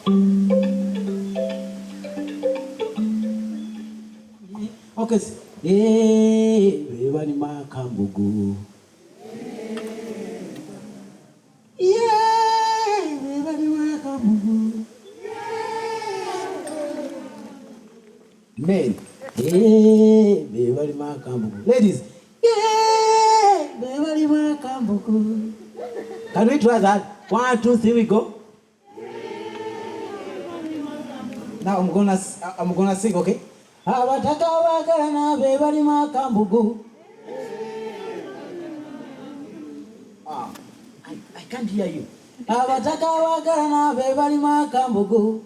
Okay. Hey, everybody, my Kambugu. Yeah, everybody, my Kambugu. Men, hey, everybody, my Kambugu. Ladies, yeah, everybody, my Kambugu. Can we try that? 1, 2, 3, we go. Now I'm gonna sing, okay? Abataka wagarana bebali makambugu. I can't hear you. Abataka wagarana bebali makambugu.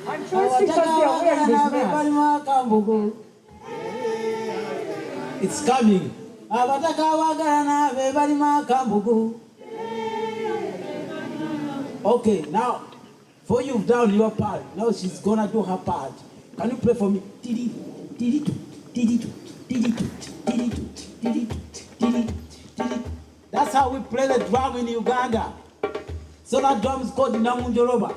I'm sure it's because the awareness. It's coming. Abataka wagarana bebali makambugu. Okay, now, for you've done your part, now she's gonna do her part. Can you play for me? That's how we play the drum in Uganda. So that drum is called Namunjoroba.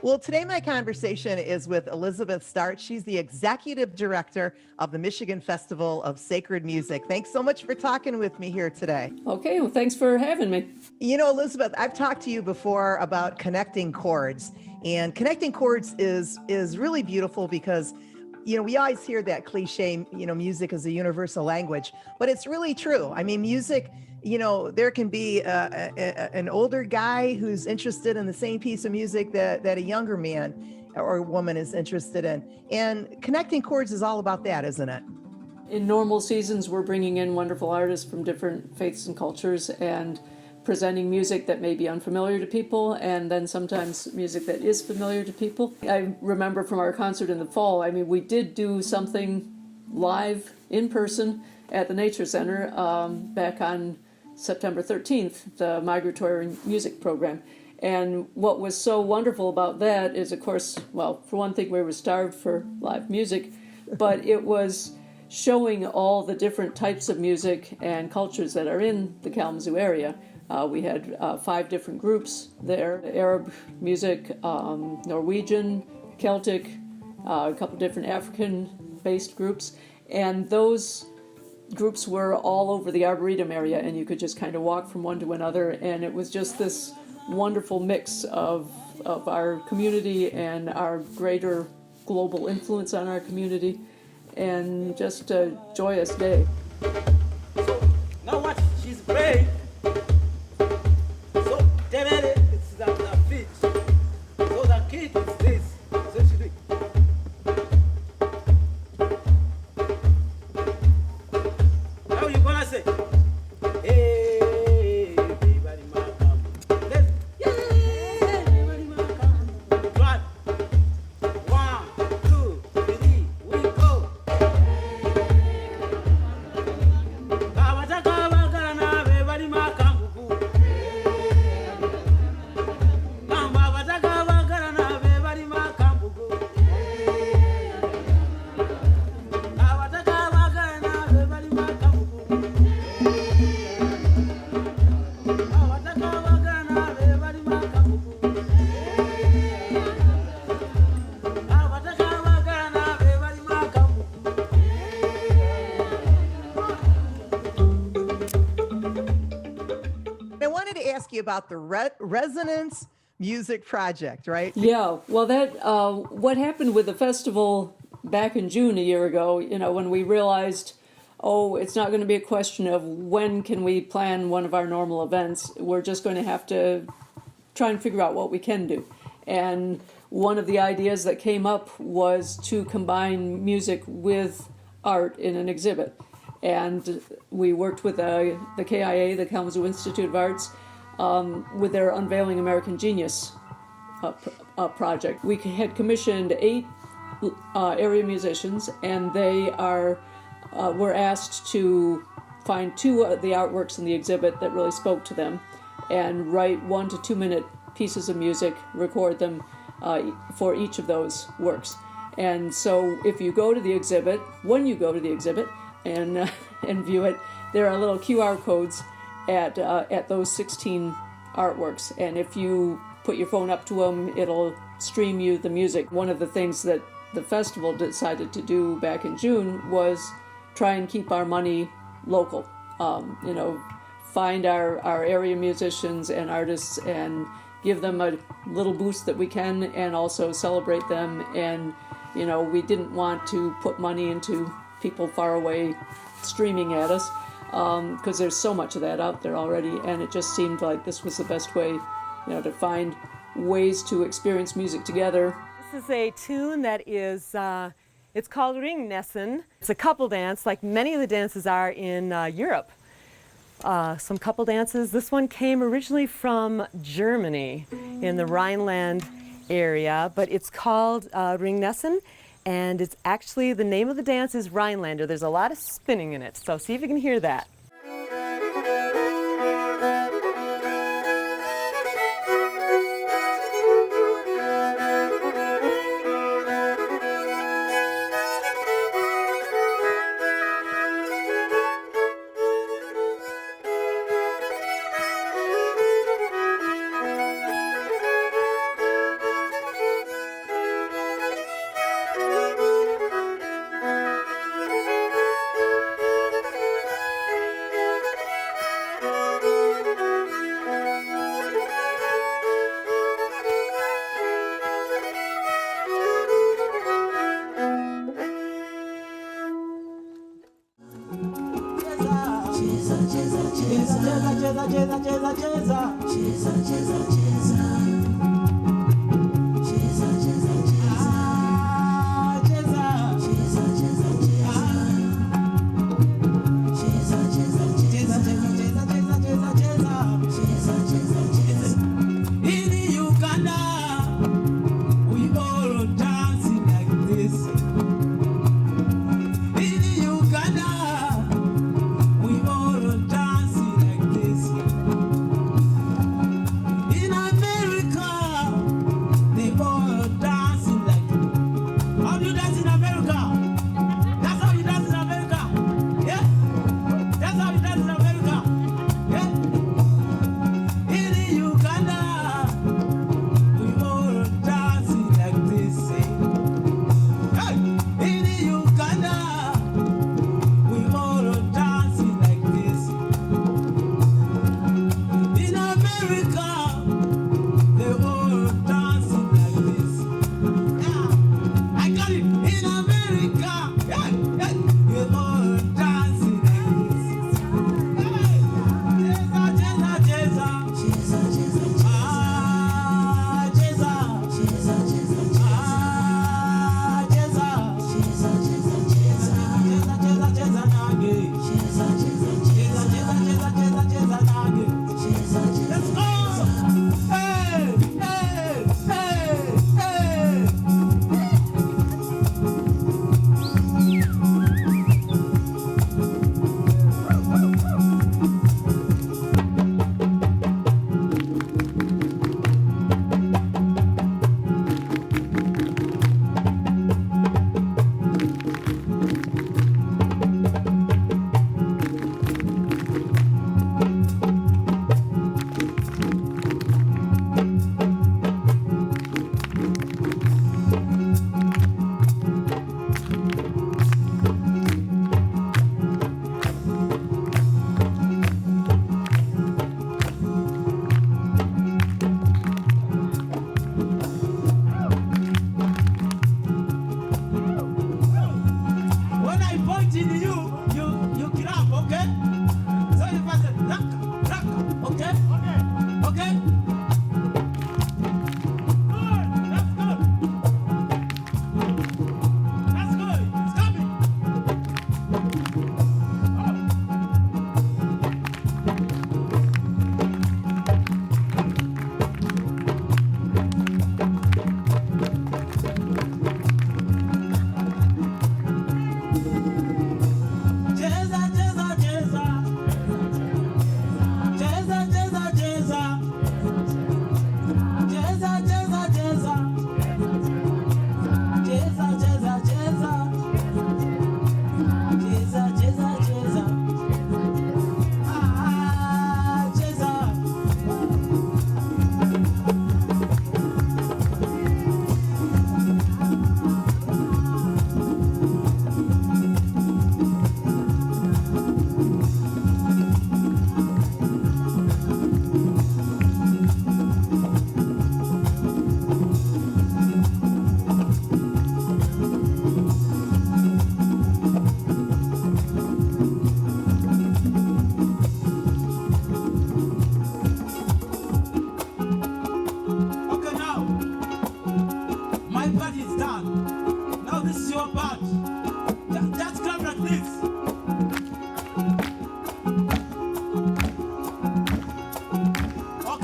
Well, today my conversation is with Elizabeth Start. She's the executive director of the Michigan Festival of Sacred Music. Thanks so much for talking with me here today. Okay, well, thanks for having me. You know, Elizabeth, I've talked to you before about connecting chords, and connecting chords is really beautiful because, you know, we always hear that cliche, you know, music is a universal language, but it's really true. I mean, music, you know, there can be an older guy who's interested in the same piece of music that a younger man or woman is interested in. And connecting chords is all about that, isn't it? In normal seasons, we're bringing in wonderful artists from different faiths and cultures and presenting music that may be unfamiliar to people, and then sometimes music that is familiar to people. I remember from our concert in the fall, I mean, we did do something live in person at the Nature Center back on September 13th, the Migratory music program. And what was so wonderful about that is, of course, well, for one thing, we were starved for live music, but it was showing all the different types of music and cultures that are in the Kalamazoo area. We had 5 different groups there: Arab music, Norwegian, Celtic, a couple different African-based groups, and those groups were all over the Arboretum area, and you could just kind of walk from one to another, and it was just this wonderful mix of our community and our greater global influence on our community, and just a joyous day. So now what she's playing, so it's the feet. So the kid is this. So she do it. Now you're gonna say, hey, everybody, my come. Let's, yeah, everybody, my come. Clap. 1, 2, 3, we go. Kabataka bagana, everybody, my come. Kamba bataka bagana, everybody, my come. Kabataka bagana, everybody, my come. I wanted to ask you about the Resonance Music Project, right? Yeah, well, that what happened with the festival back in June a year ago, you know, when we realized, oh, it's not going to be a question of when can we plan one of our normal events. We're just going to have to try and figure out what we can do. And one of the ideas that came up was to combine music with art in an exhibit. And we worked with the KIA, the Kalamazoo Institute of Arts, with their Unveiling American Genius project. We had commissioned 8 area musicians, and they were asked to find 2 of the artworks in the exhibit that really spoke to them and write 1 to 2 minute pieces of music, record them for each of those works. And so if you go to the exhibit, when you go to the exhibit and view it, there are little QR codes, at those 16 artworks. And if you put your phone up to them, it'll stream you the music. One of the things that the festival decided to do back in June was try and keep our money local. Find our area musicians and artists and give them a little boost that we can, and also celebrate them. And we didn't want to put money into people far away streaming at us, because there's so much of that out there already, and it just seemed like this was the best way to find ways to experience music together. This is a tune that is, it's called Ringnessen. It's a couple dance, like many of the dances are in Europe. Some couple dances. This one came originally from Germany in the Rhineland area, but it's called Ringnessen, and it's actually, the name of the dance is Rhinelander. There's a lot of spinning in it, so see if you can hear that. In America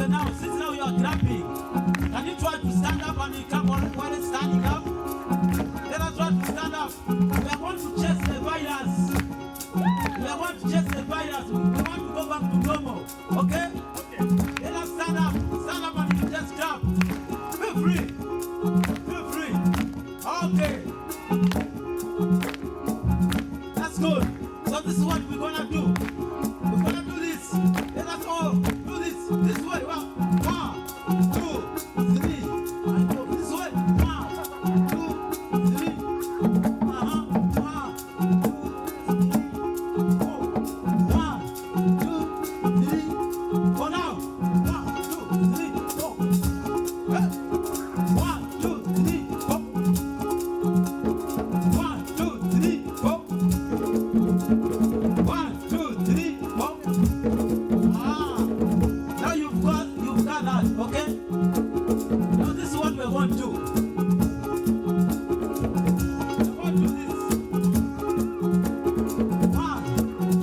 Okay, now, since now you are clapping, can you try to stand up and you come on while standing up? Let us try to stand up. We are going to chase the virus. We are going to chase the virus. We want to go back to normal. Okay? Let us stand up. Stand up and you just clap. Feel free. Feel free. Okay. That's good. So this is what we're gonna do. We're gonna do this. Let us all do this. This way. 1, 2, 3. And go this way. 1, 2, 3. 1, 2, 3. Go now. 1, 2, 3. Go. 1, 2, 3. Go. 1, 2, 3. Go. 1, 2, 3. Go. Now you've got that, okay? Now this is what we're going to do. We're going to do this. 1,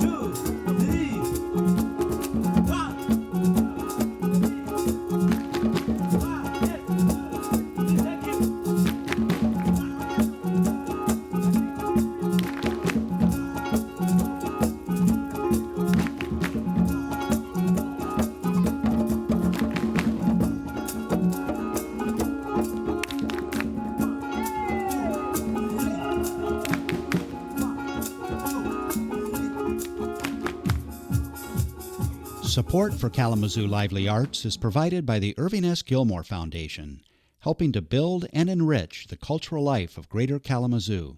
2, 3. 1, 2, 3. Thank you. Support for Kalamazoo Lively Arts is provided by the Irving S. Gilmore Foundation, helping to build and enrich the cultural life of Greater Kalamazoo.